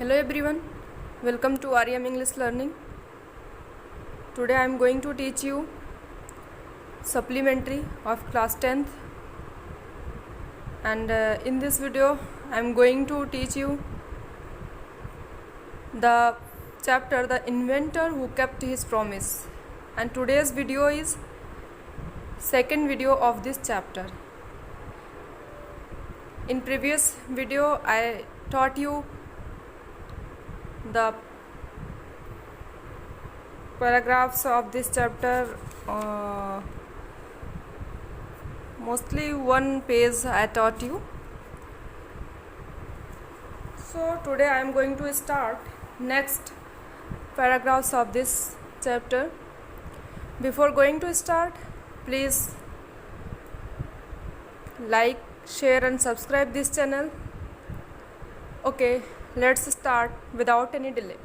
Hello everyone, welcome to REM English Learning. Today I am going to teach you supplementary of class 10th, and in this video I am going to teach you the chapter The Inventor Who Kept His Promise, and today's video is second video of this chapter. In previous video I taught you the paragraphs of this chapter, mostly one page I taught you. So today I am going to start next paragraphs of this chapter. Before going to start, please like, share and subscribe this channel. Okay, let's start without any delay.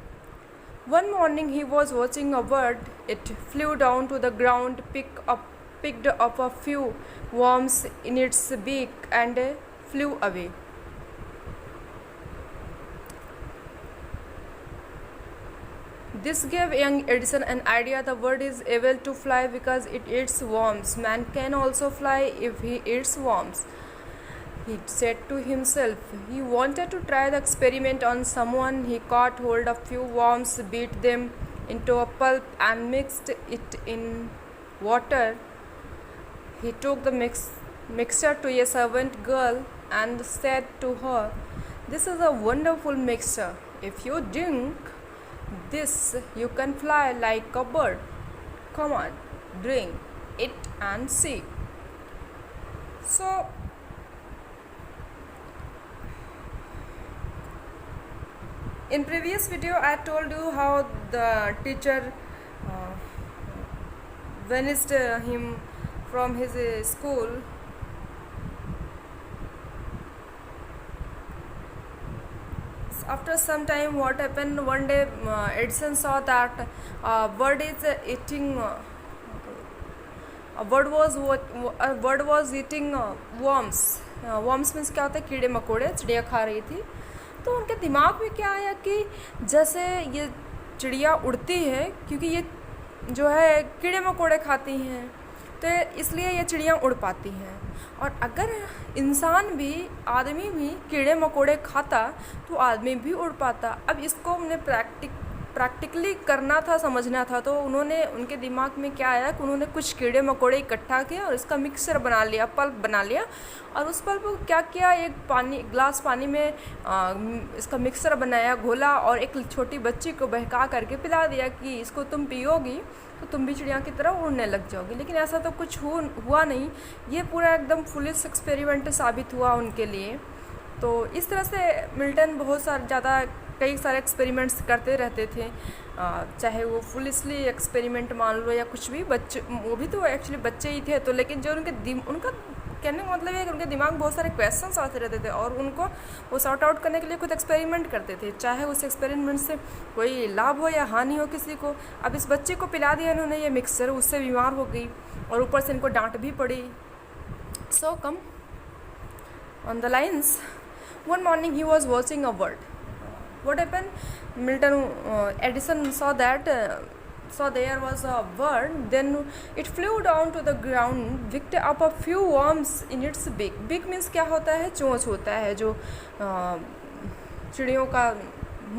One morning he was watching a bird. It flew down to the ground, picked up a few worms in its beak and flew away. This gave young Edison an idea. The bird is able to fly because it eats worms. Man can also fly if he eats worms, he said to himself. He wanted to try the experiment on someone. He caught hold of few worms, beat them into a pulp and mixed it in water. He took the mixture to a servant girl and said to her, "This is a wonderful mixture. If you drink this, you can fly like a bird. Come on, drink it and see." So, in previous video I told you how the teacher vanished him from his school. After some time, what happened, one day Edison saw that bird is eating a bird was eating worms. Worms means क्या होता है, कीड़े मकोड़े, चिड़िया खा रही थी. तो उनके दिमाग में क्या आया कि जैसे ये चिड़िया उड़ती है, क्योंकि ये जो है कीड़े मकोड़े खाती हैं, तो इसलिए ये चिड़िया उड़ पाती हैं. और अगर इंसान भी, आदमी भी कीड़े मकोड़े खाता तो आदमी भी उड़ पाता. अब इसको हमने प्रैक्टिकली करना था, समझना था. तो उनके दिमाग में क्या आया कि उन्होंने कुछ कीड़े मकोड़े इकट्ठा किया और इसका मिक्सर बना लिया, पल्प बना लिया. और उस पल्प को क्या किया, एक ग्लास पानी में इसका मिक्सर बनाया, घोला और एक छोटी बच्ची को बहका करके पिला दिया कि इसको तुम पियोगी तो तुम भी चिड़िया की तरह उड़ने लग जाओगी. लेकिन ऐसा तो कुछ हुआ नहीं. ये पूरा एकदम फुलिश एक्सपेरिमेंट साबित हुआ उनके लिए. तो इस तरह से मिल्टन कई सारे एक्सपेरिमेंट्स करते रहते थे, चाहे वो फुलिशली एक्सपेरिमेंट मान लो या कुछ भी. बच्चे, वो भी तो एक्चुअली बच्चे ही थे. तो लेकिन जो उनका कहने का मतलब है कि उनके दिमाग में बहुत सारे क्वेश्चंस आते रहते थे और उनको वो सॉर्ट आउट करने के लिए खुद एक्सपेरिमेंट करते थे, चाहे उस एक्सपेरिमेंट से कोई लाभ हो या हानि हो किसी को. अब इस बच्चे को पिला दिया इन्होंने ये मिक्सर, उससे बीमार हो गई और ऊपर से इनको डांट भी पड़ी. So come on the lines. One morning he was watching a bird. What happened? Edison saw there was a bird. Then it flew down to the ground, picked up a few worms in its beak. Beak means क्या होता है, चोंच होता है, जो चिड़ियों का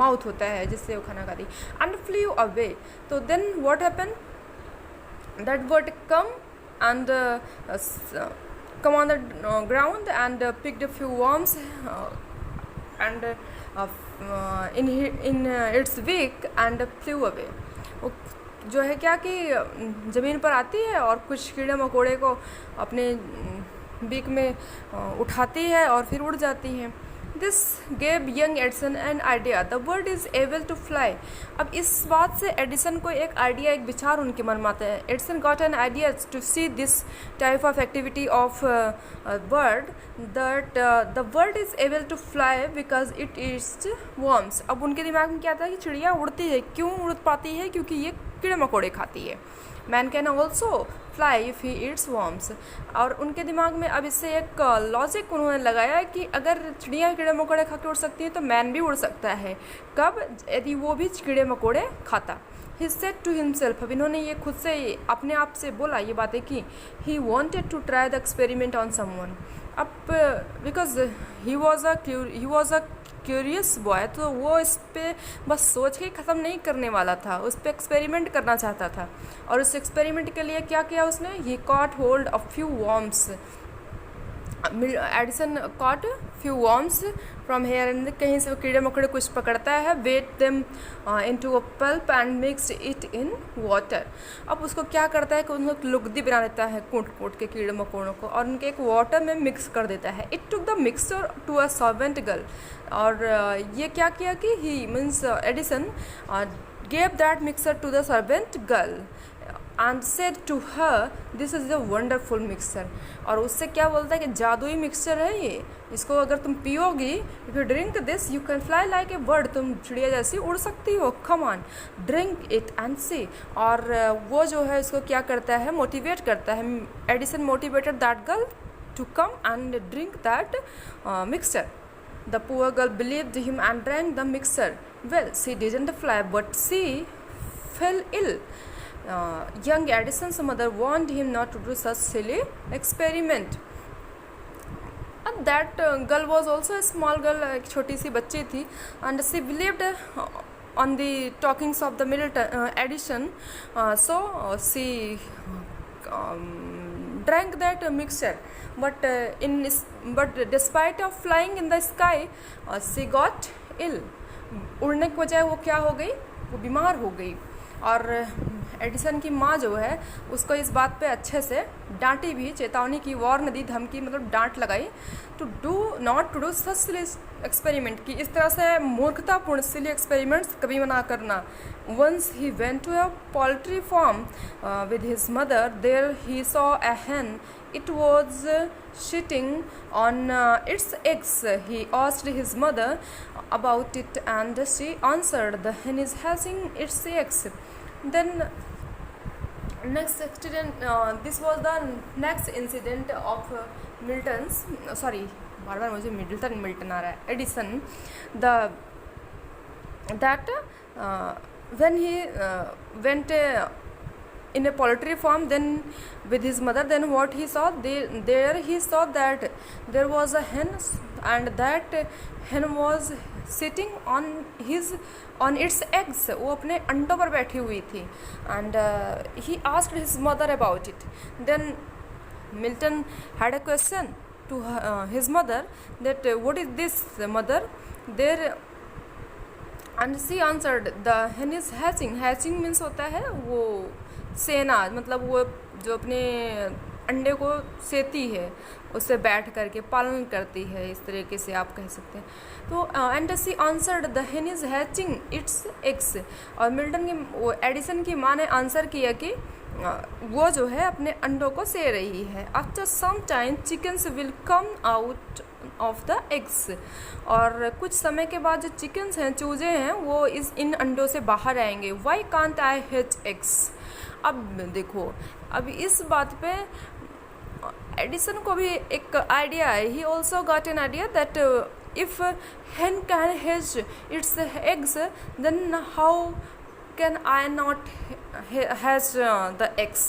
mouth होता है जिससे वो खाना खाती. And flew away. So then what happened? That bird come on the ground and picked a few worms and in its beak and flew away. वो जो है क्या कि ज़मीन पर आती है और कुछ कीड़े मकोड़े को अपने बीक में उठाती है और फिर उड़ जाती हैं. This gave young Edison an idea. The bird is able to fly. अब इस बात से एडिसन को एक आइडिया, एक विचार उनके मन में आता है. Edison got an idea to see this type of activity of bird, that the bird is able to fly because it eats worms. अब उनके दिमाग में क्या आता है कि चिड़िया उड़ती है. क्यों उड़ पाती है? क्योंकि ये कीड़े मकोड़े खाती है। Man can also fly if he eats worms. और उनके दिमाग में अब इससे एक लॉजिक उन्होंने लगाया कि अगर चिड़िया कीड़े मकोड़े खा के उड़ सकती है तो मैन भी उड़ सकता है। कब? यदि वो भी कीड़े मकोड़े खाता। ही सेड टू हिमसेल्फ, अब इन्होंने ये खुद से अपने आप से बोला, ये बातें की। He wanted to try the experiment on someone. अब because he was a curious boy, तो वो इस पे बस सोच के ख़त्म नहीं करने वाला था, उस पर एक्सपेरिमेंट करना चाहता था। और उस एक्सपेरिमेंट के लिए क्या किया उसने? He caught hold a few worms. Edison caught few worms from here and, कहीं से वो कीड़े मकोड़े कुछ पकड़ता है, wet them into a pulp and mix it in water. अब उसको क्या करता है कि उनको लुगदी बना देता है कूट कूट के कीड़े मकोड़ों को, और उनके एक वाटर में मिक्स कर देता है। It took the mixture to a servant girl. और ये क्या किया कि he means Edison gave that mixer to the servant girl and said to her this is a wonderful mixture। और उससे क्या बोलता है कि जादुई मिक्सचर है ये, इसको अगर तुम पियोगी, if you drink this you can fly like a bird, तुम चिड़िया जैसी उड़ सकती हो, come on drink it and see। और वो जो है इसको क्या करता है? मोटिवेट करता है। Edison motivated that girl to come and drink that mixture। The poor girl believed him and drank the mixture। Well, she didn't fly but she fell ill। Young Edison's mother warned him not to do such silly experiment। And that girl was also a small girl, एक छोटी सी बच्ची थी, and she believed on the talkings of the Edison, so she drank that mixture, but despite of flying in the sky she got ill। उड़ने की वजह वो क्या हो गई? वो बीमार हो गई। और एडिसन की माँ जो है उसको इस बात पे अच्छे से डांटी भी, चेतावनी की, वार्न दी, धमकी मतलब डांट लगाई, to do not to do such silly experiment की, इस तरह से मूर्खतापूर्ण सिली एक्सपेरिमेंट्स कभी मना करना। Once he went to a poultry farm with his mother, there he saw a hen। It was shitting on its eggs। He asked his mother about it and she answered, the hen is hatching its eggs। Then next accident, this was the next incident of Milton's, sorry बार बार मुझे Milton आ रहा है, Edison. that when he went in a poultry farm then with his mother, then what he saw, there he saw that there was a hen and that hen was sitting on its eggs। वो अपने अंडों पर बैठी हुई थी। and he asked his mother about it। then Milton had a question to his mother that what is this mother there, and she answered the hen is hatching। hatching means होता है वो सेना, मतलब वो जो अपने अंडे को सेती है, उससे बैठ करके पालन करती है, इस तरीके से आप कह सकते हैं। तो and she answered the hen is hatching its eggs। और मिल्टन की, वो एडिसन की माँ ने आंसर किया कि वो जो है अपने अंडों को से रही है। After some time chickens will come out of the eggs. और कुछ समय के बाद जो चिकन्स हैं, चूजे हैं, वो इन अंडों से बाहर आएंगे। Why can't I hatch eggs. अब देखो, अब इस बात पे एडिसन को भी एक आइडिया है। He also got an idea that if hen can hatch its eggs, then how can I not hatch the eggs।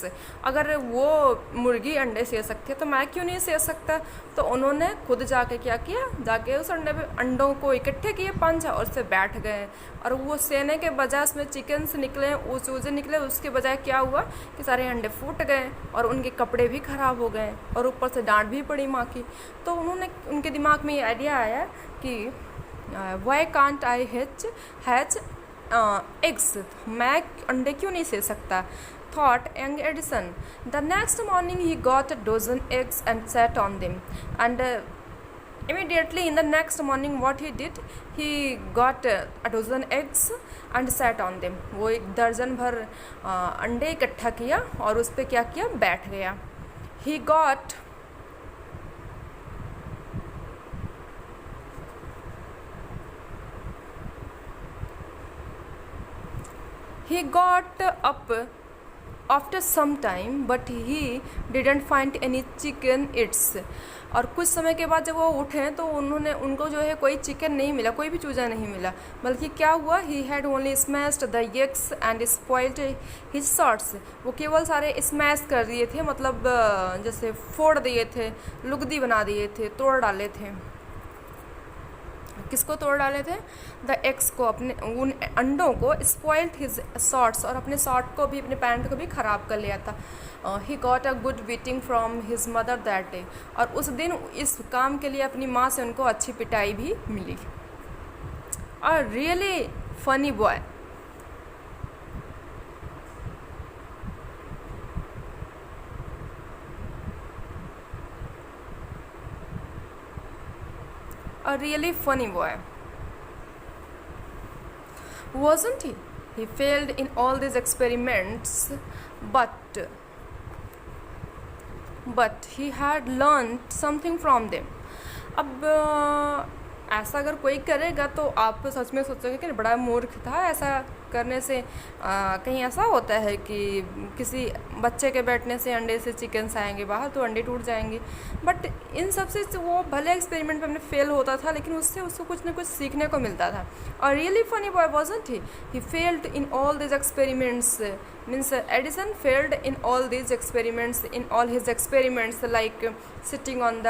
अगर वो मुर्गी अंडे से सकती है तो मैं क्यों नहीं से सकता। तो उन्होंने खुद जाके क्या किया, जाके उस अंडों को इकट्ठे किए 5 और उससे बैठ गए। और वो सेने के बजाय उसमें चिकन्स निकले, वो चूजे निकले, उसके बजाय क्या हुआ कि सारे अंडे फूट गए और उनके कपड़े भी ख़राब हो गए और ऊपर से डांट भी पड़ी माँ की। तो उनके दिमाग में ये आइडिया आया कि why can't I hatch eggs, मैं अंडे क्यों नहीं से सकता। thought young Edison। The next morning he got a dozen eggs and sat on them, and immediately in the next morning what he did, he got a dozen eggs and sat on them। वो 1 दर्जन भर अंडे इकट्ठा किया और उस पर क्या किया, बैठ गया। he got He got up after some time but he didn't find any chicken its. और कुछ समय के बाद जब वो उठे तो उनको जो है कोई चिकन नहीं मिला, कोई भी चूजा नहीं मिला, बल्कि क्या हुआ, he had only smashed the eggs and spoiled his shorts. वो केवल सारे स्मैश कर दिए थे, मतलब जैसे फोड़ दिए थे, लुगदी बना दिए थे, तोड़ डाले थे. किसको तोड़ डाले थे? द एग्स को, अपने उन अंडों को. स्पॉइल्ड हिज शॉर्ट्स, और अपने शॉर्ट को भी, अपने पैंट को भी ख़राब कर लिया था. He got a good beating from his mother that day. और उस दिन इस काम के लिए अपनी माँ से उनको अच्छी पिटाई भी मिली. और really funny boy. A really funny boy, wasn't he? He failed in all these experiments, but he had learned something from them. अब ऐसा अगर कोई करेगा तो आप सच में सोचोगे कि बड़ा मूर्ख था. ऐसा करने से कहीं ऐसा होता है कि किसी बच्चे के बैठने से अंडे से चिकन्स आएंगे बाहर, तो अंडे टूट जाएंगे. बट इन सब से वो भले एक्सपेरिमेंट में फेल होता था, लेकिन उससे उसको कुछ ना कुछ सीखने को मिलता था. और really funny boy wasn't he? He failed in all this experiments. Means Edison failed in all this experiments, in all his experiments, like sitting on the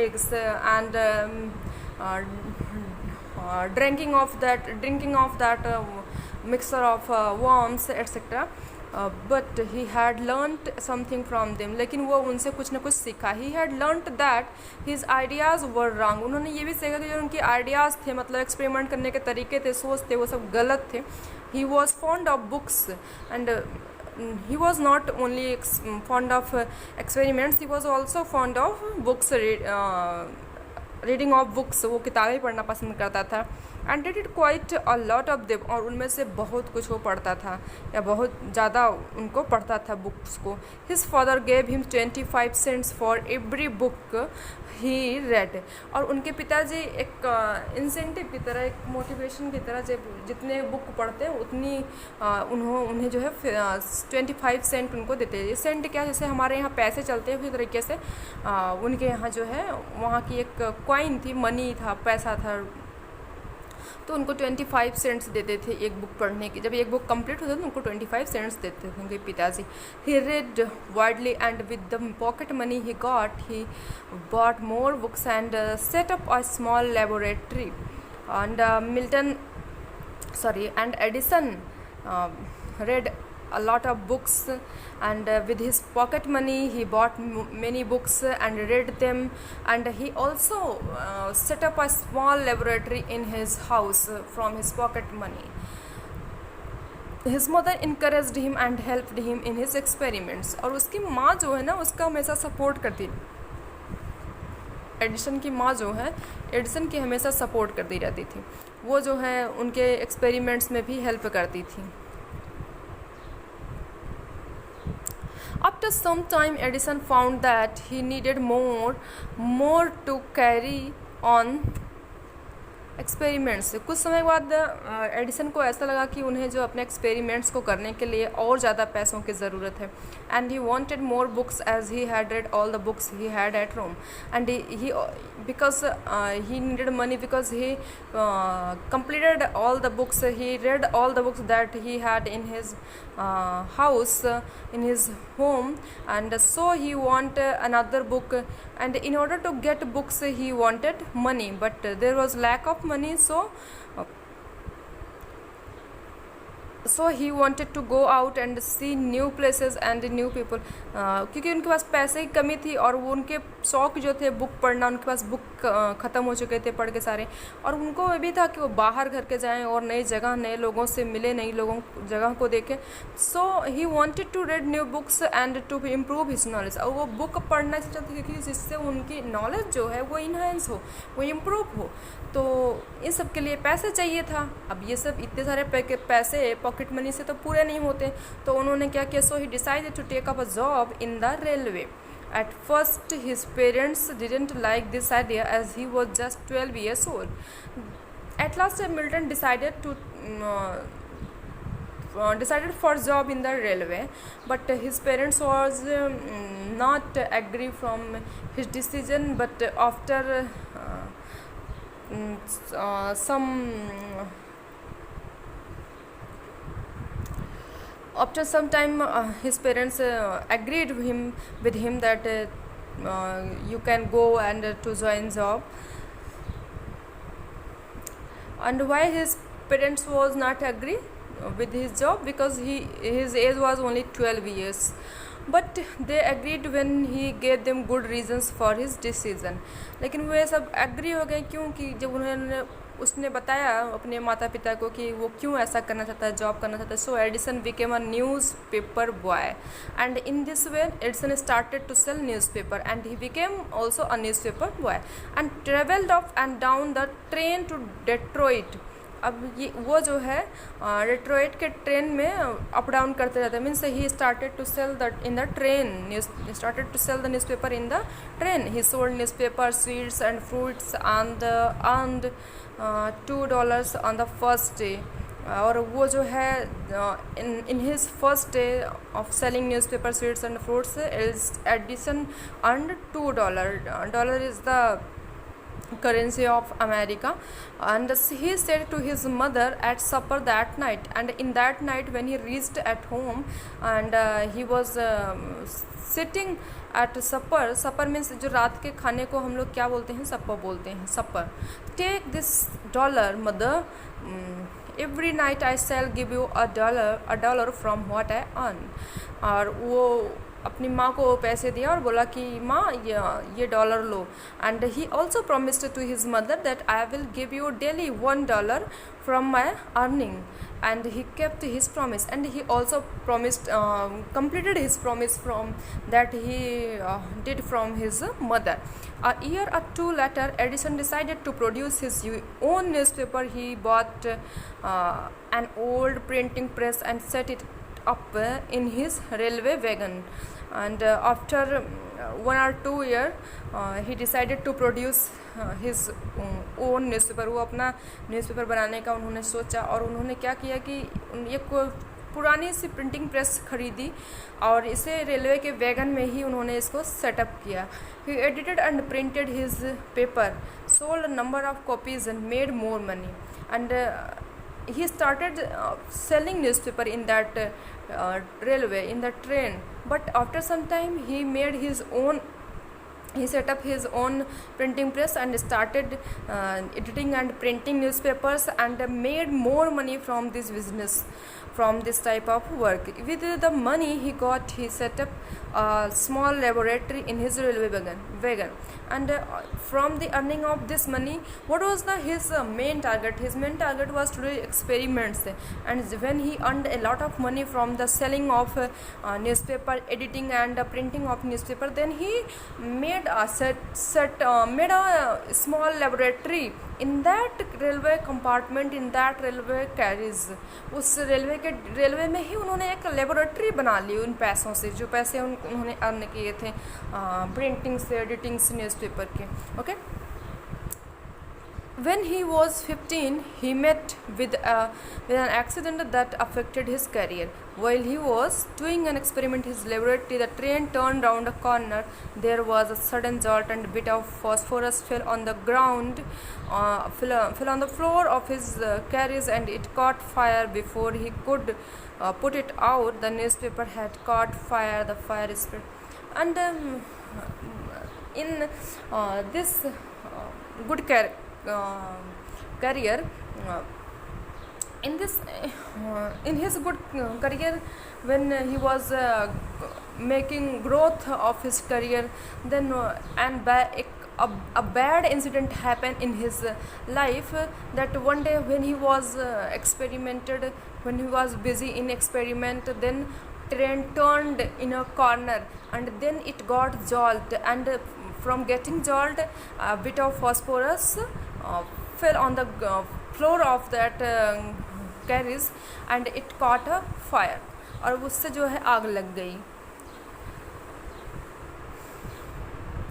eggs and drinking of that mixture of worms etc. But he had learnt something from them. लेकिन वो उनसे कुछ ना कुछ सीखा. He had learnt that his ideas were wrong. उन्होंने ये भी सीखा कि जो उनके आइडियाज़ थे, मतलब एक्सपेरिमेंट करने के तरीके थे, सोच थे, वो सब गलत थे. He was fond of books and he was not only fond of experiments, he was also fond of books, reading of books. वो किताबें पढ़ना पसंद करता था. And did it quite a lot of them. और उनमें से बहुत कुछ वो पढ़ता था, या बहुत ज़्यादा उनको पढ़ता था बुक्स को. His father gave him 25 cents for every book he red. और उनके पिताजी एक इंसेंटिव की तरह, एक मोटिवेशन की तरह, जब जितने बुक पढ़ते हैं उतनी उन्हें जो है 25 cent उनको देते हैं. सेंट क्या, जैसे हमारे यहाँ पैसे चलते हैं उसी तरीके से उनके यहाँ जो है वहाँ की एक कॉइन थी, मनी था, पैसा था, तो उनको 25 cents देते थे एक बुक पढ़ने की. जब एक बुक कंप्लीट होता था तो उनको 25 cents देते थे उनके पिताजी. ही read widely and with the pocket money he got, he bought more books and set up a small laboratory. And Edison read a lot of books, and with his pocket money he bought many books and read them, and he also set up a small laboratory in his house from his pocket money. His mother encouraged him and helped him in his experiments. और उसकी माँ जो है ना, उसका हमेशा support करती. Edison की माँ जो है, एडिसन की हमेशा सपोर्ट करती रहती थी. वो जो है उनके एक्सपेरिमेंट्स में भी हेल्प करती थी. After some time, Edison found that he needed more to carry on experiments. कुछ समय बाद एडिसन को ऐसा लगा कि उन्हें जो अपने एक्सपेरिमेंट्स को करने के लिए और ज़्यादा पैसों की ज़रूरत है. And he wanted more books as he had read all the books he had at home. And he because he needed money, because he completed all the books, he read all the books that he had in his house, in his home, and so he wanted another book. And in order to get books he wanted money, but there was lack of money, so he wanted to go out and see new places and new people. क्योंकि उनके पास पैसे की कमी थी, और वो उनके शौक़ जो थे बुक पढ़ना, उनके पास बुक ख़त्म हो चुके थे पढ़ के सारे, और उनको ये भी था कि वो बाहर घर के जाएं और नई जगह, नए लोगों से मिले, नई लोगों जगह को देखें. So he wanted to read new books and to improve his knowledge. और वो बुक पढ़ना चाहते थे क्योंकि जिससे उनकी नॉलेज जो है वो इन्हेंस हो, वो इम्प्रूव हो. तो इन सब के लिए पैसे चाहिए था. अब ये सब इतने सारे पैसे पॉकेट मनी से तो पूरे नहीं होते, तो उन्होंने क्या किया, so he decided to take up a job in the railway. At first his parents didn't like this idea as he was just 12 years old. At last Milton decided to decided for job in the railway, but his parents was not agree from his decision. But after some time, his parents agreed with him that you can go and to join job. And why his parents was not agree with his job? Because his age was only 12 years, but they agreed when he gave them good reasons for his decision. लेकिन वे सब agree हो गए, क्योंकि जब उसने बताया अपने माता पिता को कि वो क्यों ऐसा करना चाहता है, जॉब करना चाहता है. So Edison became a newspaper boy, and in this way Edison started to sell newspaper, and he became also a newspaper boy and travelled up and down the train to Detroit. अब ये वो जो है Detroit के train में up down करते रहते हैं. Means he started to sell the in the train started to sell the newspaper in the train. He sold newspaper, sweets and fruits and $2 on the first day. और वो जो है in his first day of selling newspaper, sweets and fruits, Edison earned $2. Dollar is the currency of America. And he said to his mother at supper that night, and in that night when he reached at home and he was sitting at supper means जो रात के खाने को हम लोग क्या बोलते हैं, supper बोलते हैं, supper. Take this dollar mother, every night I shall give you a dollar from what I earn. और वो अपनी माँ को पैसे दिया और बोला कि माँ ये डॉलर लो. And he also promised to his mother that I will give you daily $1 from my earning. and he kept his promise, and he also promised completed his promise from that he did from his mother. A year or two later, Edison decided to produce his own newspaper. He bought an old printing press and set it up in his railway wagon, and after 1 or 2 years he decided to produce his own newspaper. वो अपना newspaper बनाने का उन्होंने सोचा, और उन्होंने क्या किया कि एक पुरानी सी प्रिंटिंग प्रेस खरीदी और इसे रेलवे के वैगन में ही उन्होंने इसको सेटअप किया. He edited and printed his paper, sold a number of copies and made more money, and he started selling newspaper in that railway, in the train. But after some time he set up his own printing press and started editing and printing newspapers, and made more money from this business, from this type of work. With the money he got, he set up a small laboratory in his railway wagon. And from the earning of this money, what was his main target? His main target was to do experiments. And when he earned a lot of money from the selling of newspaper, editing and printing of newspaper, then he made a made a small laboratory in that railway compartment, in that railway carriage. उस railway में ही उन्होंने एक laboratory बना ली उन पैसों से, जो पैसे उन्होंने अर्न किए थे प्रिंटिंग से, एडिटिंग से न्यूज़पेपर के. Okay. When he was 15, he met with an accident that affected his career. While he was doing an experiment in his laboratory, the train turned round a corner. There was a sudden jolt, and a bit of phosphorus fell on the ground, fell on the floor of his carriage, and it caught fire. Before he could put it out, the newspaper had caught fire. The fire spread, and in this good career, in his good career, when he was making growth of his career, then a bad incident happened in his life, that one day when he was when he was busy in experiment, then train turned in a corner, and then it got jolt, and from getting jolt, a bit of phosphorus fell on the floor of that carriage, and it caught a fire, और उससे जो है आग लग गई.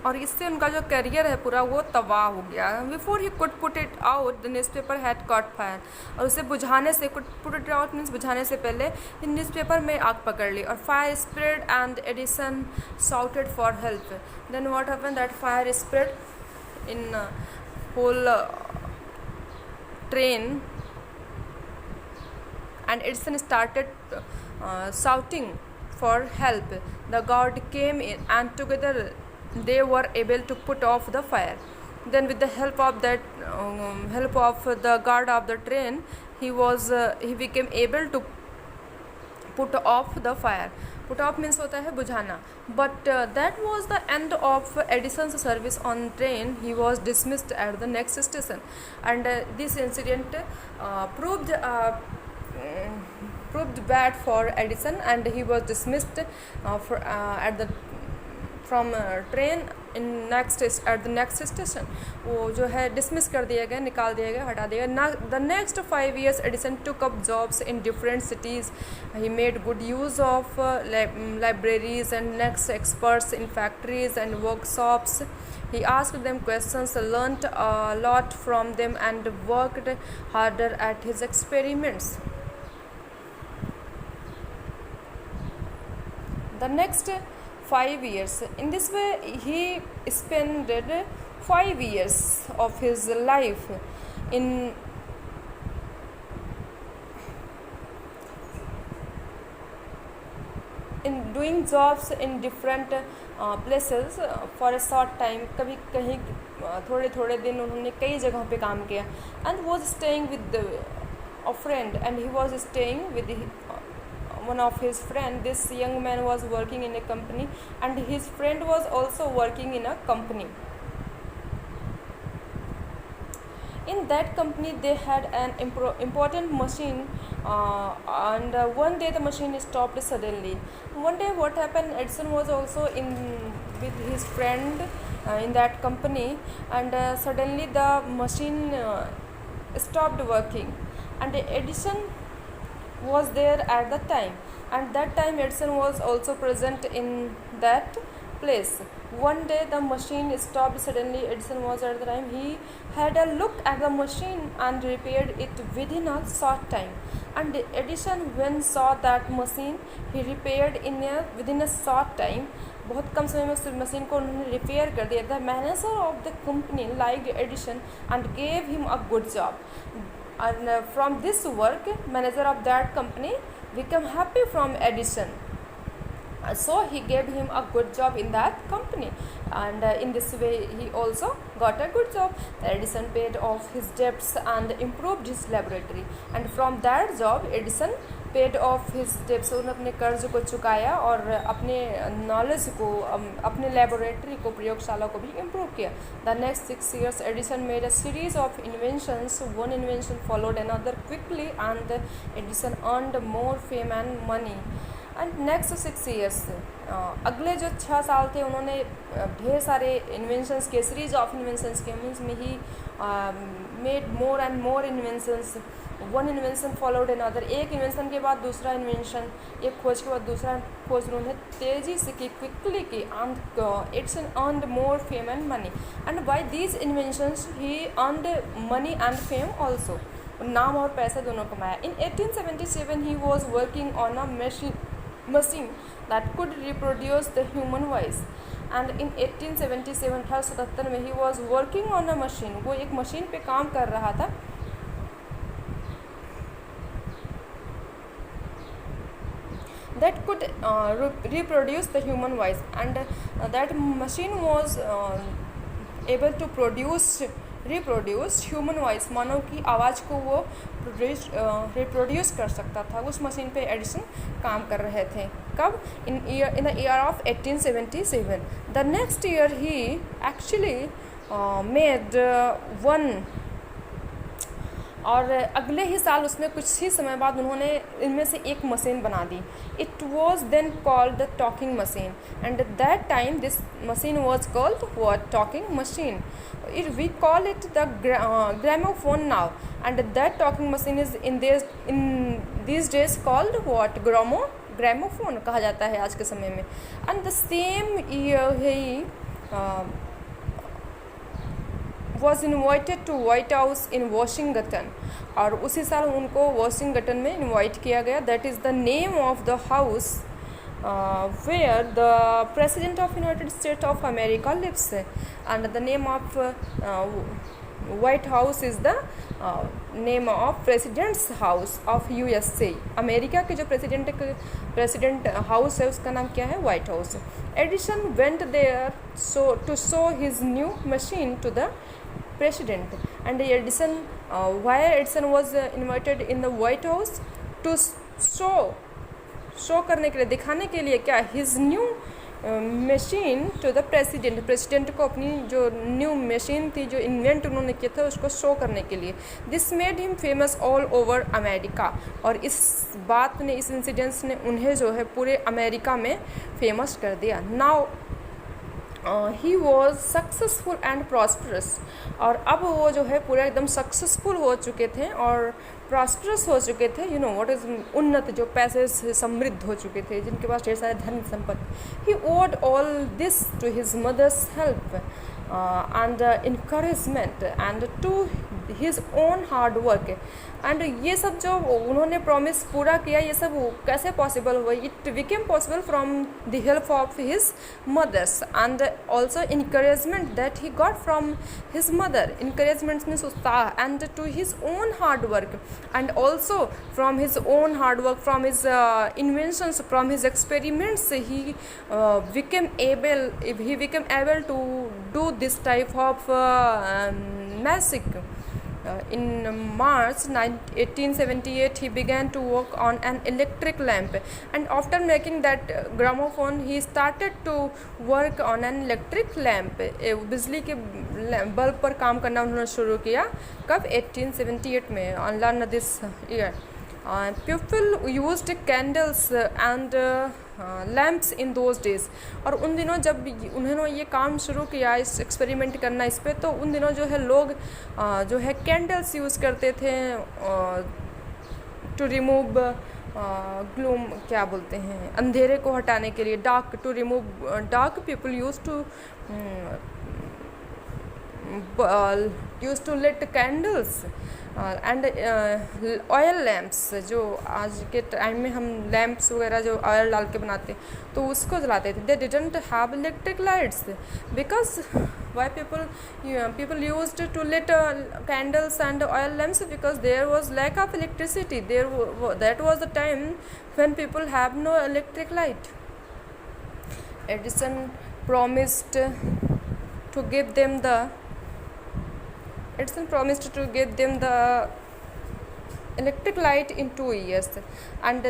और इससे उनका जो करियर है पूरा वो तबाह हो गया। Before he could put it out the news paper had cot fire, और उसे बुझाने से, could put it out means बुझाने से पहले न्यूज़ पेपर में आग पकड़ ली, और fire spread and Edison shouted for help. Then what happened that fire spread in whole train, and Edison started shouting for help. The guard came in, and together they were able to put off the fire. Then with the help of the guard of the train, he became able to put off the fire. Put off means होता है बुझाना. But that was the end of Edison's service on train. He was dismissed at the next station, and this incident proved bad for Edison, and he was dismissed from train at the next station. वो जो है dismiss कर दिया गया, निकाल दिया गया, हटा दिया गया. The next 5 years Edison took up jobs in different cities. He made good use of libraries and next experts in factories and workshops. He asked them questions, learnt a lot from them, and worked harder at his experiments. The next 5 years. In this way, he spent 5 years of his life in doing jobs in different places for a short time. कभी कहीं थोड़े दिन उन्होंने कई जगहों पे काम किया. And was staying with a friend, and he was staying with one of his friend. This young man was working in a company, and his friend was also working in a company. In that company they had an important machine, and one day the machine stopped suddenly. One day what happened, Edison was also with his friend in that company, and suddenly the machine stopped working, and Edison was there at the time, and that time Edison was also present in that place. One day the machine stopped suddenly. Edison was at the time. He had a look at the machine and repaired it within a short time. And Edison, when saw that machine, he repaired within a short time. बहुत कम समय में उस machine को उन्होंने repair कर दिया. The manager of the company liked Edison and gave him a good job. And from this work, manager of that company became happy from Edison. So he gave him a good job in that company, and in this way he also got a good job. Edison paid off his debts and improved his laboratory, and from that job Edison paid off his debts. उन्होंने अपने कर्ज को चुकाया और अपने knowledge को, अपने laboratory को, प्रयोगशाला को भी इम्प्रूव किया. The next 6 years Edison made a series of inventions. One invention followed another quickly, and Edison earned more fame and money. And next 6 years, अगले जो 6 साल थे उन्होंने ढेर सारे इन्वेंशंस के, सीरीज ऑफ इन्वेंशंस के, मीन्स में he made more and more inventions. One invention followed another. एक इन्वेंशन के बाद दूसरा इन्वेंशन, एक खोज के बाद दूसरा खोज उन्होंने तेज़ी से की, क्विकली की. And it's earned more fame and money, and by these inventions he earned money and fame also. नाम और पैसे दोनों कमाया. In 1877 he was working on a machine that could reproduce the human voice. And in 1877 1877 में he was working on a machine. वो एक machine पे काम कर रहा था that could reproduce the human voice, and that machine was able to reproduce human voice. मानव की आवाज़ को वो रिप्रोड्यूस कर सकता था. उस मशीन पे एडिसन काम कर रहे थे. कब? In the year of 1877. The next year he actually made one, और अगले ही साल उसमें कुछ ही समय बाद उन्होंने इनमें से एक मशीन बना दी. It was then called the talking machine, and that time this machine was called what? Talking machine. We call it the gramophone now, and that talking machine is in these days called what? ग्रामोफोन कहा जाता है आज के समय में. And the same year he was invited to White House in Washington, और उसी साल उनको वाशिंगटन में इन्वाइट किया गया. That is the name of the house where the president of United States of America lives, and the name of White House is the name of President's House of USA. America के जो president house है उसका नाम क्या है? White House. Edison went there to show his new machine to the president, and Edison why Edison was invited in the White House? To show करने के लिए, दिखाने के लिए क्या? His new machine to the president को अपनी जो न्यू मशीन थी, जो इन्वेंट उन्होंने किया था, उसको शो करने के लिए. This made him famous all over America, और इस बात ने, इस इंसिडेंस ने उन्हें जो है पूरे अमेरिका में फेमस कर दिया. Now he was successful and prosperous, और अब वो जो है पूरा एकदम सक्सेसफुल हो चुके थे और प्रॉस्परस हो चुके थे. यू नो व्हाट इज उन्नत, जो पैसे से समृद्ध हो चुके थे, जिनके पास ढेर सारे धन संपत्ति. He owed all this to his mother's help and encouragement and to his own hard work. एंड ये सब जो उन्होंने प्रॉमिस पूरा किया, ये सब कैसे पॉसिबल हुआ? It became possible from the help of his mothers and also encouragement that he got from his mother. Encouragement means उत्साह, and to his own hard work, and also from his own hard work, from his inventions, from his experiments, he became able to do this type of magic. In March 1878, he began to work on an electric lamp, and after making that gramophone, he started to work on an electric lamp. बिजली के bulb पर काम करना उन्होंने शुरू किया. कब? 1878 में. On learn this year. People used candles and lamps in those days. और उन दिनों जब उन्होंने ये काम शुरू किया, इस एक्सपेरिमेंट करना इस पर, तो उन दिनों जो है लोग जो है कैंडल्स यूज़ करते थे टू रिमूव ग्लूम, क्या बोलते हैं, अंधेरे को हटाने के लिए. Dark, to remove dark. People use to lit candles and oil lamps, जो आज के टाइम में हम लैम्प्स वगैरह जो ऑयल डाल के बनाते हैं, तो उसको जलाते थे. They didn't have electric lights because why people used to lit candles and oil lamps, because there was lack of electricity. That was the time when people have no electric light. Edison promised to give them the electric light in 2 years, and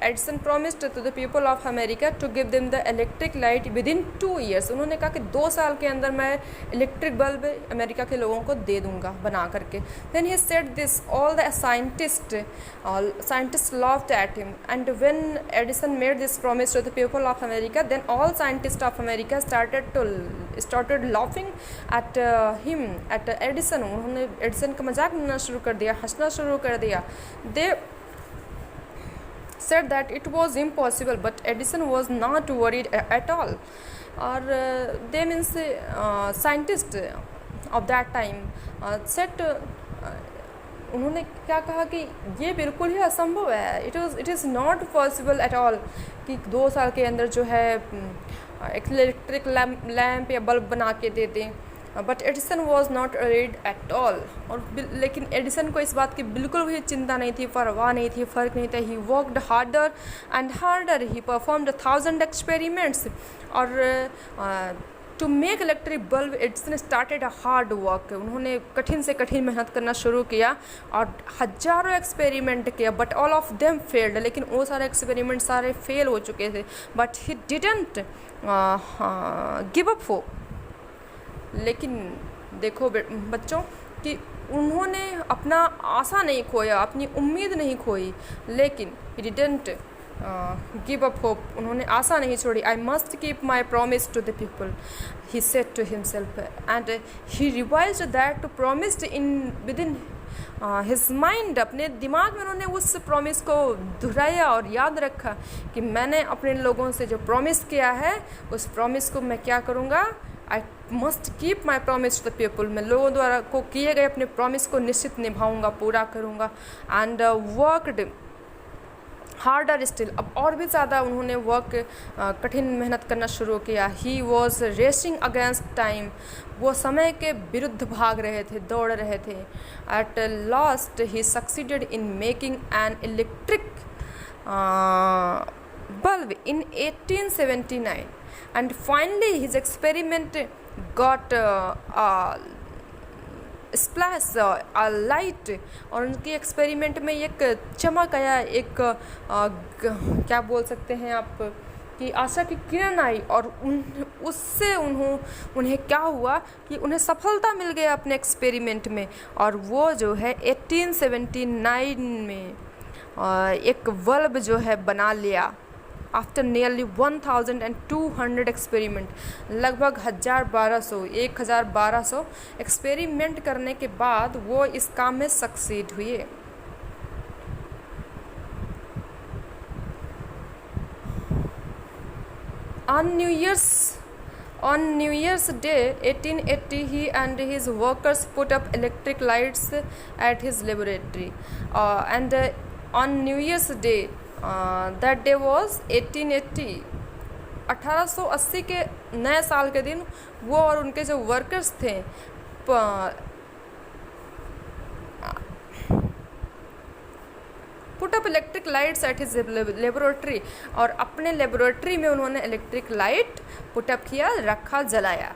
Edison promised to the people of America to give them the electric light within 2 years. उन्होंने कहा कि 2 साल के अंदर मैं electric bulb America के लोगों को दे दूंगा बना करके. Then he said this, all the scientists laughed at him, and when Edison made this promise to the people of America, then all scientists of America started laughing at him, at Edison. उन्होंने Edison का मजाक बनाना शुरू कर दिया, हंसना शुरू कर दिया. They said that it was impossible, but Edison was not worried at all. और they means scientists of that time said, उन्होंने क्या कहा कि ये बिल्कुल ही असंभव है. It is not possible at all कि 2 साल के अंदर जो है इलेक्ट्रिक लैम्प या बल्ब बना के दे दें. But Edison was not worried at all. और लेकिन एडिसन को इस बात की बिल्कुल भी चिंता नहीं थी, परवाह नहीं थी, फ़र्क नहीं था. He worked harder and harder. He performed 1000 experiments. और to make electric bulb Edison started a hard work. उन्होंने कठिन से कठिन मेहनत करना शुरू किया और हज़ारों एक्सपेरिमेंट किया. But all of them failed. लेकिन वो सारे एक्सपेरिमेंट सारे फेल हो चुके थे. But he didn't give up hope. लेकिन देखो बच्चों कि उन्होंने अपना आशा नहीं खोया, अपनी उम्मीद नहीं खोई. लेकिन he didn't give up hope. उन्होंने आशा नहीं छोड़ी. I must keep my promise to the people, he said to himself, and he revised that to promised in within his mind, अपने दिमाग में उन्होंने उस प्रॉमिस को दोहराया और याद रखा कि मैंने अपने लोगों से जो प्रॉमिस किया है उस प्रॉमिस को मैं क्या करूँगा, I must keep my promise to the people, मैं लोगों द्वारा को किए गए अपने प्रॉमिस को निश्चित निभाऊंगा, पूरा करूँगा। एंड वर्कड हार्डर स्टिल, अब और भी ज़्यादा उन्होंने कठिन मेहनत करना शुरू किया। He was racing against time, वो समय के विरुद्ध भाग रहे थे, दौड़ रहे थे। At last he succeeded in making an electric bulb in 1879 and finally his experiment got splash a light, और उनकी एक्सपेरिमेंट में एक चमक आया, एक क्या बोल सकते हैं आप कि आशा की किरण आई, और उससे उन्हें क्या हुआ कि उन्हें सफलता मिल गया अपने एक्सपेरिमेंट में। और वो जो है 1879 में एक बल्ब जो है बना लिया। आफ्टर नियरली 1200 एक्सपेरिमेंट, लगभग 1200 एक्सपेरिमेंट करने के बाद वो इस काम में सक्सीड हुए। On New Year's Day 1880 he and his workers put up electric lights at his laboratory and on New Year's Day that day was 1880, 1880 के नए साल के दिन वो और उनके जो वर्कर्स थे put up electric lights at his laboratory, और अपने लेबोरेटरी में उन्होंने इलेक्ट्रिक लाइट पुटअप किया, रखा, जलाया।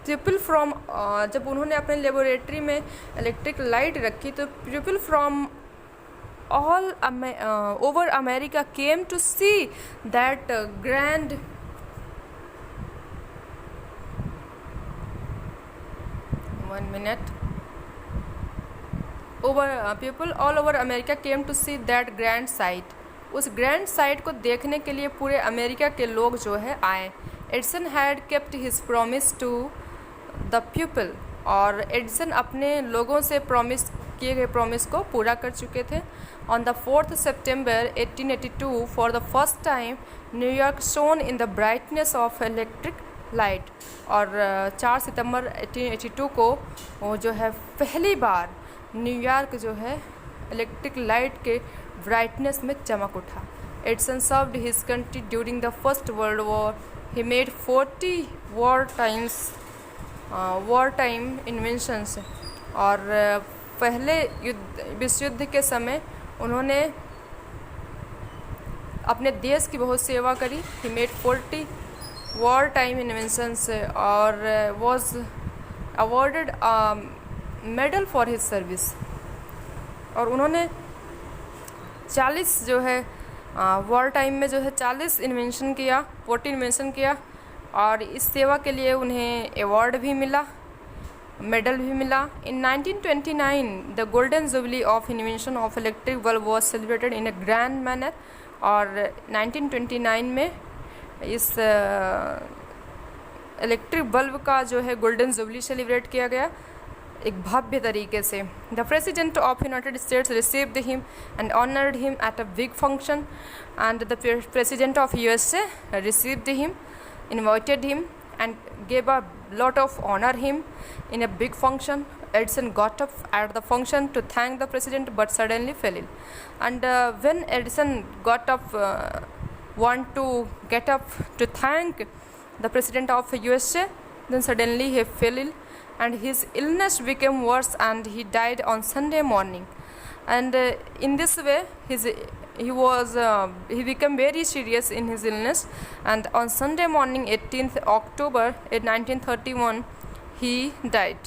पीपल फ्रॉम जब उन्होंने अपने लेबोरेटरी में इलेक्ट्रिक लाइट रखी तो people from all over America came to see that grand people all over America came to see that grand sight। उस ग्रैंड साइट को देखने के लिए पूरे अमेरिका के लोग जो है आए। Edison had kept his promise to the people, और एडिसन अपने लोगों से प्रॉमिस किए गए प्रॉमिस को पूरा कर चुके थे। On the 4th September 1882 for the first time New York shown in the brightness of electric light, और 4 सितंबर 1882 को वो जो है पहली बार न्यूयॉर्क जो है इलेक्ट्रिक लाइट के ब्राइटनेस में चमक उठा। Edison served his country during the first world war, he made 40 war time inventions, और पहले विश्व युद्ध के समय उन्होंने अपने देश की बहुत सेवा करी। He made 40 war time inventions और was awarded medal for his service, और उन्होंने 40 जो है वॉर टाइम में जो है 40 इन्वेंशन किया, 40 इन्वेंशन किया, और इस सेवा के लिए उन्हें अवार्ड भी मिला, मेडल भी मिला। इन 1929 the golden jubilee of invention of electric bulb was celebrated in a grand manner, और 1929 में इस इलेक्ट्रिक बल्ब का जो है गोल्डन जुबली सेलिब्रेट किया गया एक भव्य तरीके से। The president of United states received him and honoured him at a big function, and the president of USA received him, invited him and gave a lot of honor him in a big function. Edison got up at the function to thank the president but suddenly fell ill, and when Edison got up want to get up to thank the president of USA, then suddenly he fell ill and his illness became worse and he died on Sunday morning. And in this way he became very serious in his illness, and on Sunday morning 18th October 1931 he died.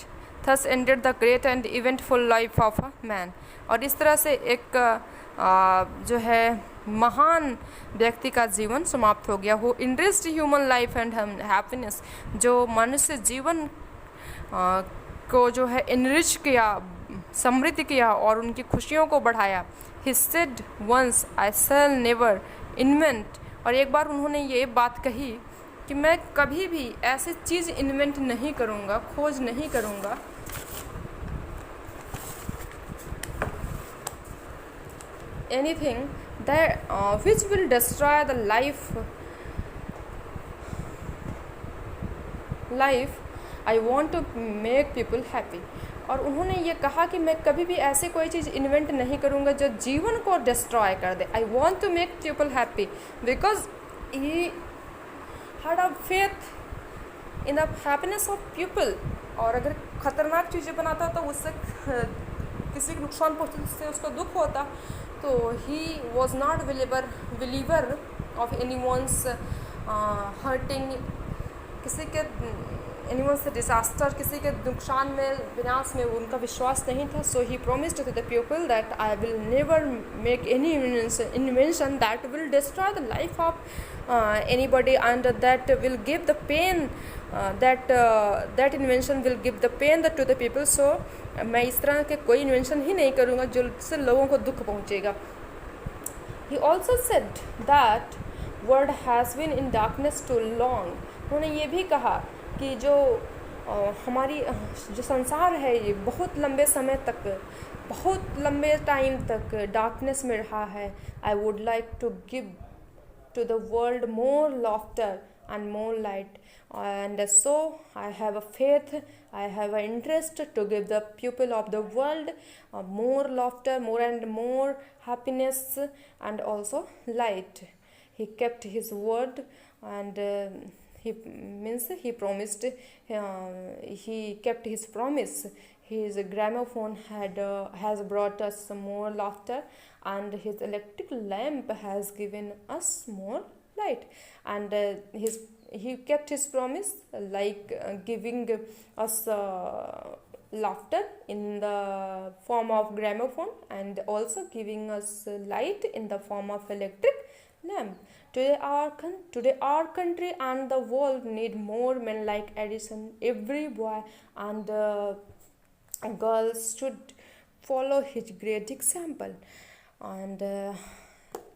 Thus ended the great and eventful life of a man। और इस तरह से एक जो है महान व्यक्ति का जीवन समाप्त हो गया। वो interest human life and happiness, जो मनुष्य जीवन को जो है इनरिच किया, समृद्ध किया और उनकी खुशियों को बढ़ाया। He said once, I shall never invent, और एक बार उन्होंने ये बात कही कि मैं कभी भी ऐसी चीज़ इन्वेंट नहीं करूँगा, खोज नहीं करूँगा anything that which will destroy the life I want to make people happy. और उन्होंने ये कहा कि मैं कभी भी ऐसे कोई चीज़ इन्वेंट नहीं करूँगा जो जीवन को डिस्ट्रॉय कर दे. I want to make people happy because he had a faith in the happiness of people. और अगर ख़तरनाक चीज़ें बनाता तो उससे किसी को नुकसान पहुँचता, उससे उसको दुख होता. तो he was not believer of any one's hurting, किसी के एनिमल से डिजास्टर, किसी के नुकसान में, विनाश में उनका विश्वास नहीं था. So he promised to the people that I will never make any invention that will destroy the life of anybody and that will give the pain, that invention will give the pain to the people. So मैं इस तरह के कोई invention ही नहीं करूँगा जिससे लोगों को दुख पहुँचेगा. He also said that world has been in darkness too long. उन्होंने ये भी कहा कि जो हमारी जो संसार है ये बहुत लंबे समय तक, बहुत लंबे टाइम तक डार्कनेस में रहा है. I would like to give to the world more laughter and more light, and so I have a faith, I have an interest to give the people of the world more laughter, more and more happiness, and also light. He kept his word, and he promised, he kept his promise. His gramophone has brought us more laughter, and his electric lamp has given us more light. And he kept his promise, like giving us laughter in the form of gramophone, and also giving us light in the form of electric lamp. Today our country and the world need more men like Edison. Every boy and girls should follow his great example. And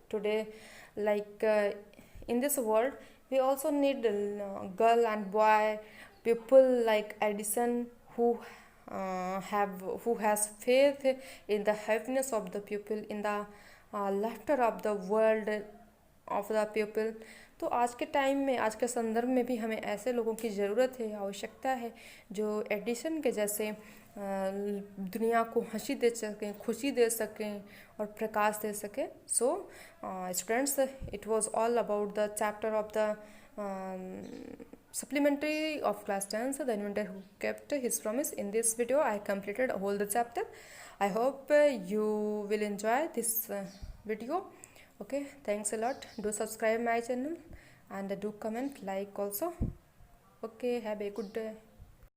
today, like in this world, we also need girl and boy, people like Edison who has faith in the happiness of the people, in the laughter of the world of the people. तो आज के time में, आज के संदर्भ में भी हमें ऐसे लोगों की ज़रूरत है, आवश्यकता है, जो एडिसन के जैसे दुनिया को हंसी दे सकें, खुशी दे सकें और प्रकाश दे सकें. So students, it was all about the chapter of the supplementary of class 10, so the inventor who kept his promise. In this video I completed all the chapter. I hope you will enjoy this video. Okay, thanks a lot. Do subscribe my channel and do comment, like also. Okay, have a good day.